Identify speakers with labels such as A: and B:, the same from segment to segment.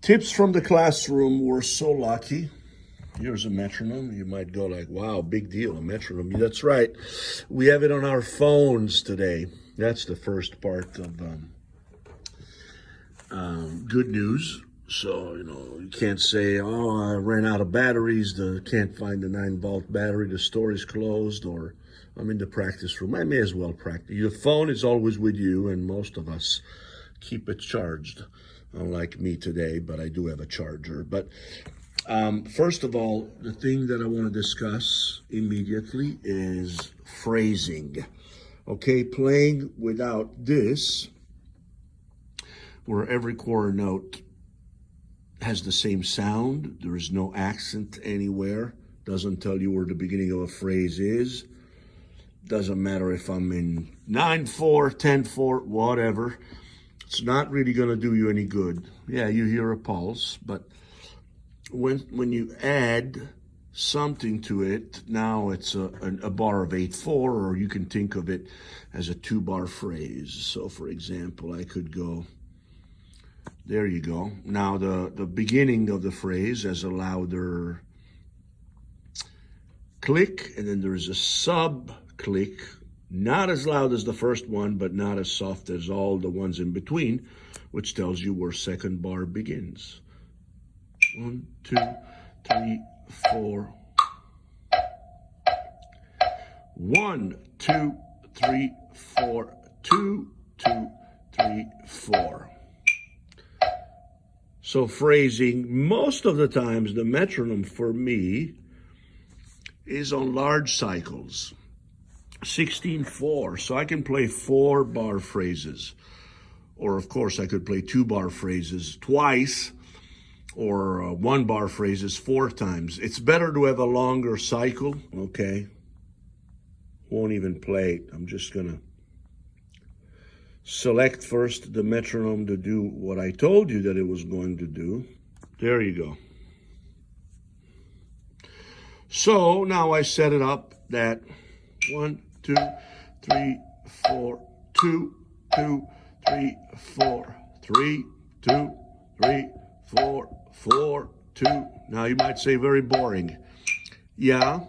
A: Tips from the classroom. We're so lucky. Here's a metronome. You might go like, wow, big deal, a metronome. That's right. We have it on our phones today. That's the first part of good news. So, you can't say, oh, I ran out of batteries, can't find the 9-volt battery, the store is closed, or I'm in the practice room. I may as well practice. Your phone is always with you, and most of us keep it charged. Unlike me today, but I do have a charger. But first of all, the thing that I want to discuss immediately is phrasing. Okay, playing without this, where every quarter note has the same sound, there is no accent anywhere, doesn't tell you where the beginning of a phrase is, doesn't matter if I'm in 9/4, 10/4, whatever. It's not really going to do you any good. Yeah, you hear a pulse, but when you add something to it, now it's a bar of 8/4, or you can think of it as a 2-bar phrase. So, for example, I could go, there you go. Now the beginning of the phrase has a louder click, and then there's a sub-click, not as loud as the first one, but not as soft as all the ones in between, which tells you where second bar begins. 1, 2, 3, 4. 1, 2, 3, 4. 2, 2, 3, 4. So phrasing, most of the times the metronome for me is on large cycles, 16/4. So I can play 4-bar phrases. Or of course I could play 2-bar phrases twice, or 1-bar phrases 4 times. It's better to have a longer cycle, okay? Won't even play it. I'm just gonna select first the metronome to do what I told you that it was going to do. There you go. So now I set it up that 1, 2, 3, 4, 2, 2, 3, 4, 3, 2, 3, 4, 4, 2. Now you might say very boring. Yeah.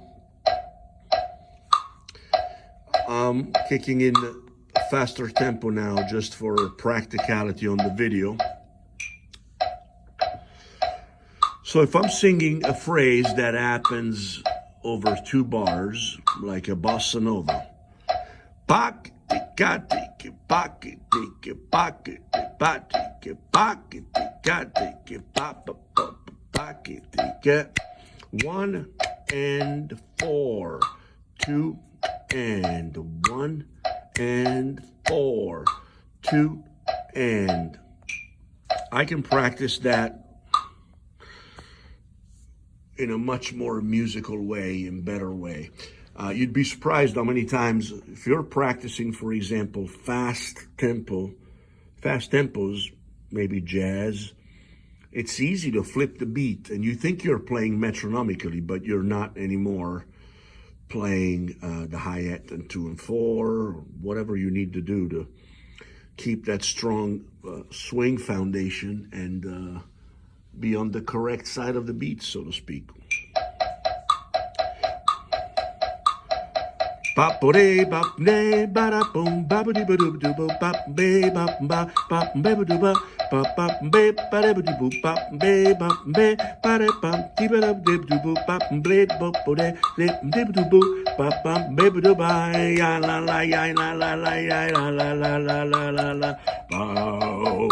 A: I'm kicking in a faster tempo now just for practicality on the video. So if I'm singing a phrase that happens over 2 bars, like a bossa nova, one and 4, 2 and 1 and 4, 2 and. I can practice that in a much more musical way and better way. You'd be surprised how many times, if you're practicing, for example, fast tempos, maybe jazz, it's easy to flip the beat, and you think you're playing metronomically, but you're not anymore playing the hi-hat and 2 and 4, whatever you need to do to keep that strong swing foundation and be on the correct side of the beat, so to speak. Bop de bop ne ba da boom ba ba dee ba doo doo bop be bop ba bop be ba doo ba bop bop be ba de ba doo bop be bop be ba de bop dee ba doo doo bop blade bop de de ba doo bop bop be ba doo ba ya la la ya la la la ya la la la la la la la bow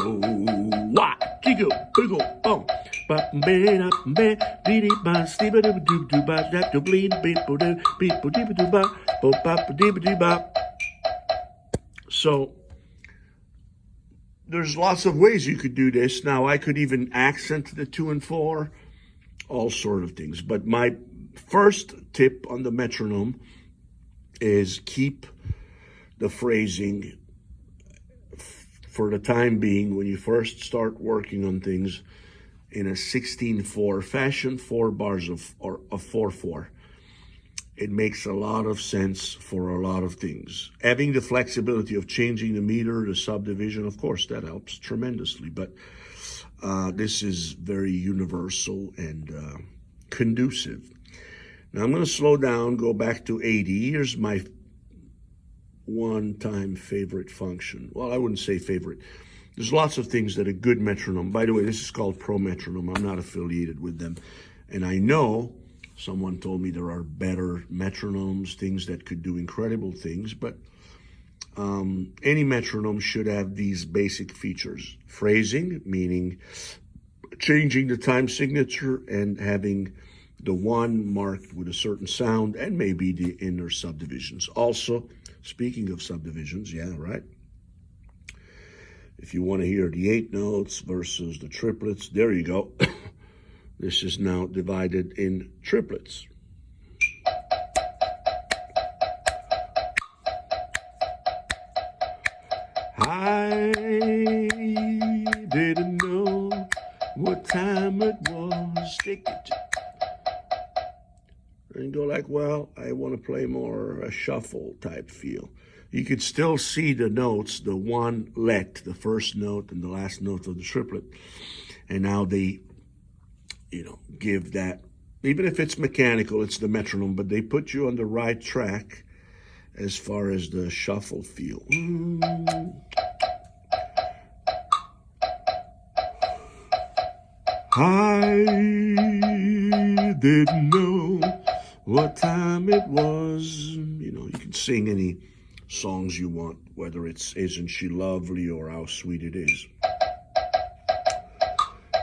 A: wa tigo bigo boom. Bop be up be dee ba stee ba doo doo ba that to bleed people do people dee ba doo ba bop bop dee ba dee bop. So there's lots of ways you could do this. Now I could even accent the 2 and 4, all sort of things. But my first tip on the metronome is keep the phrasing for the time being when you first start working on things in a 16/4 fashion, 4 bars of 4/4. It makes a lot of sense for a lot of things. Having the flexibility of changing the meter, the subdivision, of course, that helps tremendously. But This is very universal and conducive. Now I'm going to slow down, go back to 80. Here's my one-time favorite function. Well, I wouldn't say favorite. There's lots of things that a good metronome, by the way, this is called Pro Metronome. I'm not affiliated with them. And I know someone told me there are better metronomes, things that could do incredible things, but any metronome should have these basic features. Phrasing, meaning changing the time signature and having the one marked with a certain sound, and maybe the inner subdivisions. Also, speaking of subdivisions, yeah, right? If you want to hear the 8 notes versus the triplets, there you go. This is now divided in triplets. I didn't know what time it was. Take it. And go like, well, I want to play more a shuffle type feel. You could still see the notes, the one let, the first note and the last note of the triplet. And now they, give that, even if it's mechanical, it's the metronome, but they put you on the right track as far as the shuffle feel. I didn't know what time it was. You can sing any songs you want, whether it's Isn't She Lovely or How Sweet It Is.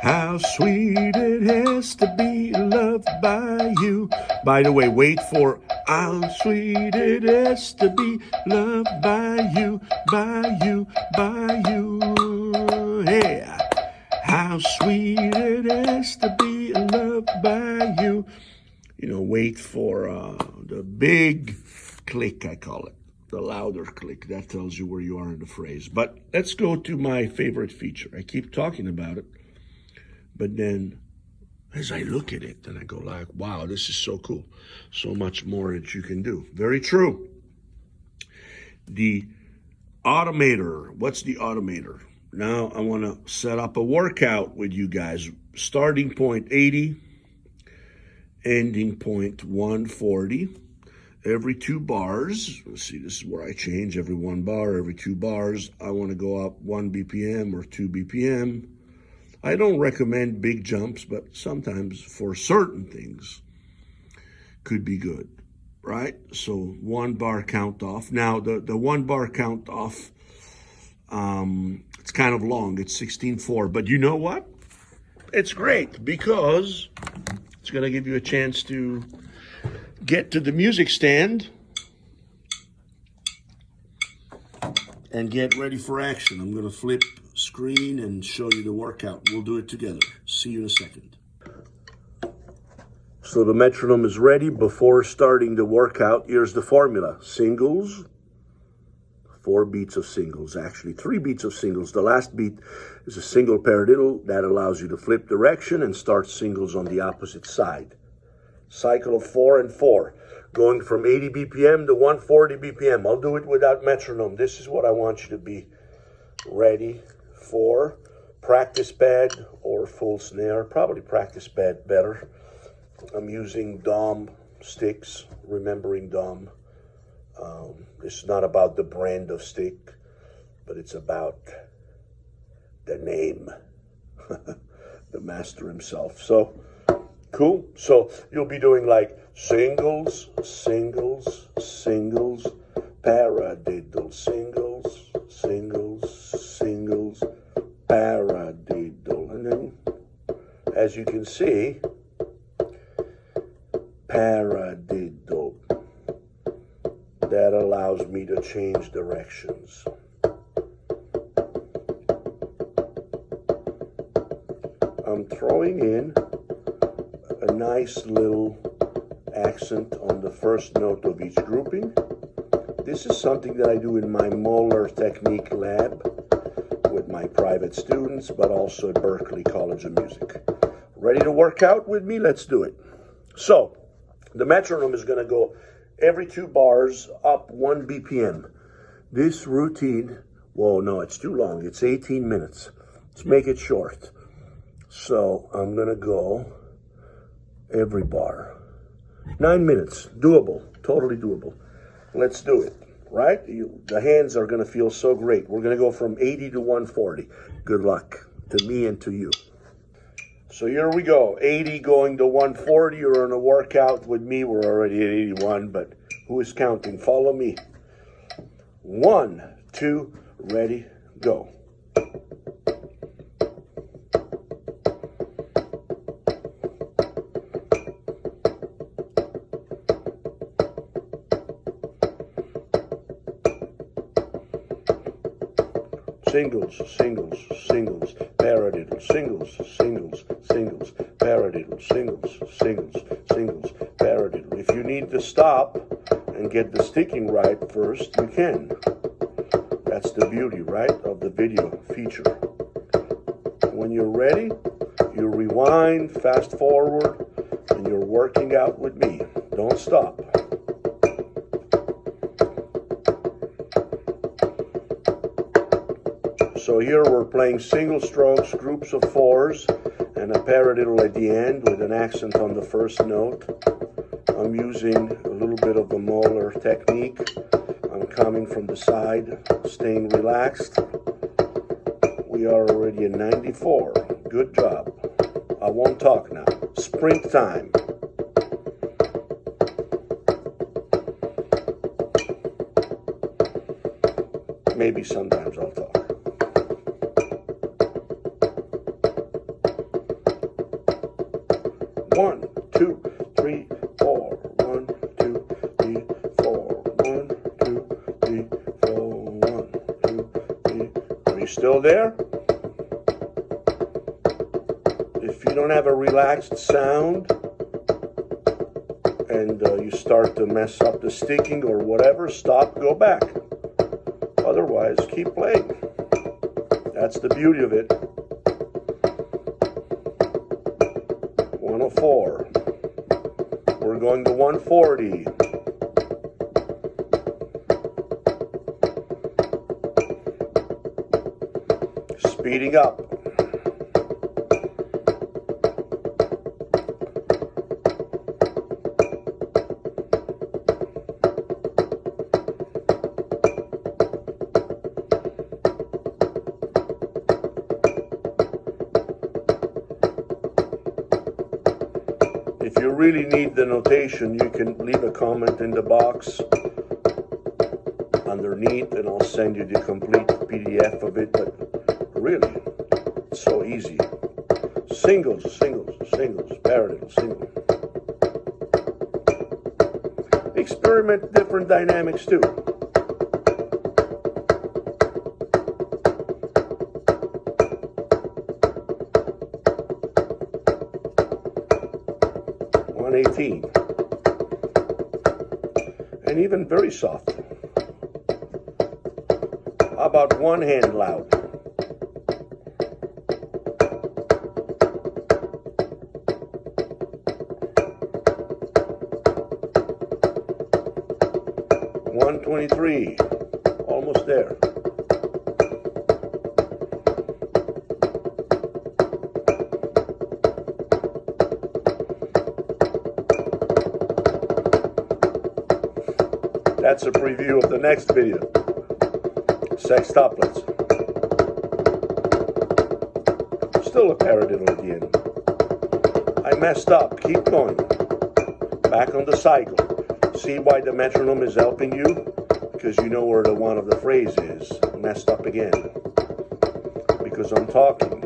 A: How sweet it is to be loved by you. By the way, wait for how sweet it is to be loved by you, by you, by you. Yeah. How sweet it is to be loved by you. Wait for the big click, I call it. The louder click. That tells you where you are in the phrase. But let's go to my favorite feature. I keep talking about it. But then as I look at it, then I go like, wow, this is so cool. So much more that you can do. Very true. The automator. What's the automator? Now I want to set up a workout with you guys. Starting point 80, ending point 140. Every 2 bars, let's see, this is where I change. Every 1 bar, every 2 bars, I want to go up 1 BPM or 2 BPM. I don't recommend big jumps, but sometimes for certain things could be good, right? So 1 bar count off. Now the 1 bar count off, it's kind of long. It's 16/4, but you know what? It's great because it's going to give you a chance to get to the music stand and get ready for action. I'm going to flip screen and show you the workout. We'll do it together. See you in a second. So the metronome is ready. Before starting the workout, here's the formula. Singles, 4 beats of singles, actually 3 beats of singles. The last beat is a single paradiddle that allows you to flip direction and start singles on the opposite side. Cycle of 4 and 4, going from 80 BPM to 140 BPM. I'll do it without metronome. This is what I want you to be ready for. Practice pad or full snare, probably practice pad better. I'm using Dom sticks, remembering Dom. It's not about the brand of stick, but it's about the name, the master himself. So, cool. So you'll be doing like singles, singles, singles, paradiddle, singles, singles, singles, paradiddle. And then, as you can see, paradiddle. That allows me to change directions. I'm throwing in a nice little accent on the first note of each grouping. This is something that I do in my Moeller Technique lab with my private students, but also at Berklee College of Music. Ready to work out with me? Let's do it. So, the metronome is going to go every 2 bars up 1 BPM. This routine, whoa, no, it's too long. It's 18 minutes. Let's make it short. So I'm gonna go every bar. 9 minutes, doable, totally doable. Let's do it, right? The hands are gonna feel so great. We're gonna go from 80 to 140. Good luck to me and to you. So here we go, 80 going to 140. You're in a workout with me. We're already at 81, but who is counting? Follow me. 1, 2, ready, go. Singles, singles, singles, paradiddles, singles, singles, singles, paradiddles, singles, singles, singles, paradiddle. If you need to stop and get the sticking right first, you can. That's the beauty, right, of the video feature. When you're ready, you rewind, fast forward, and you're working out with me. Don't stop. So here we're playing single strokes, groups of fours, and a paradiddle at the end with an accent on the first note. I'm using a little bit of the molar technique. I'm coming from the side, staying relaxed. We are already at 94. Good job. I won't talk now. Sprint time. Maybe sometimes I'll talk. One, two, three, four. 1, 2, 3, 4. 1, 2, 3, 4. 1, 2, 3. Are you still there? If you don't have a relaxed sound and you start to mess up the sticking or whatever, stop, go back. Otherwise, keep playing. That's the beauty of it. 104. We're going to 140. Speeding up. If you really need the notation, you can leave a comment in the box underneath and I'll send you the complete PDF of it. But really, it's so easy. Singles, singles, singles, paradiddle, single. Experiment different dynamics too. And even very soft. How about one hand loud? $123, almost there. That's a preview of the next video. Sextuplets. Still a paradiddle at the end. I messed up. Keep going. Back on the cycle. See why the metronome is helping you? Because you know where the one of the phrase is. Messed up again. Because I'm talking.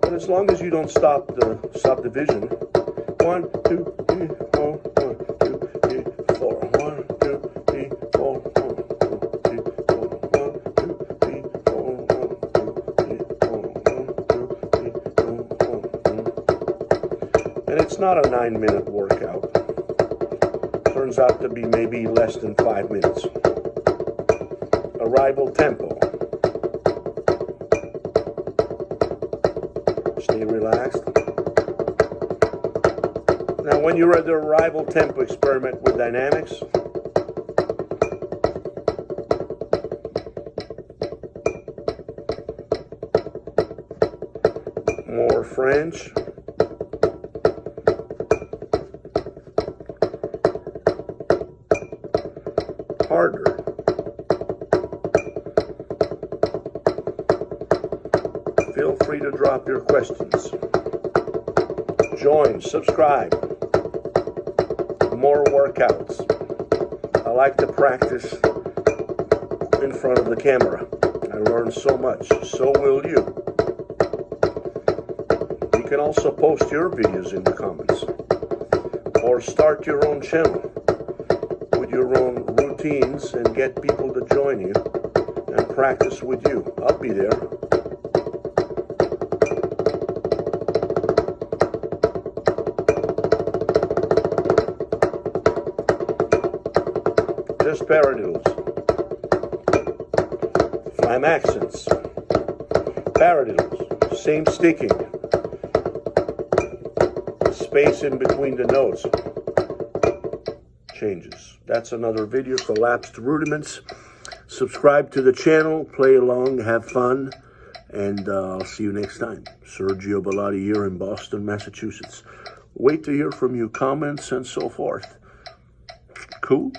A: But as long as you don't stop the subdivision. 1, 2, 3, 4, 1, 2, 3, 4. 1, 2, 3, 4, 1, 2, 3, 4, 1, 2, 3, 4, 1, 2, 3, 4, 1, 2, 3, 4, 1. And it's not a 9-minute workout. Turns out to be maybe less than 5 minutes. Arrival tempo. Stay relaxed. Now when you're at the arrival tempo, experiment with dynamics. More French. Harder. Feel free to drop your questions. Join, subscribe. More workouts. I like to practice in front of the camera. I learn so much. So will you. You can also post your videos in the comments. Or start your own channel with your own routines and get people to join you and practice with you. I'll be there. Just paradiddles. Flam accents. Paradiddles. Same sticking. Space in between the notes changes. That's another video for lapsed rudiments. Subscribe to the channel, play along, have fun, and I'll see you next time. Sergio Bellotti here in Boston, Massachusetts. Wait to hear from you, comments, and so forth. Cool?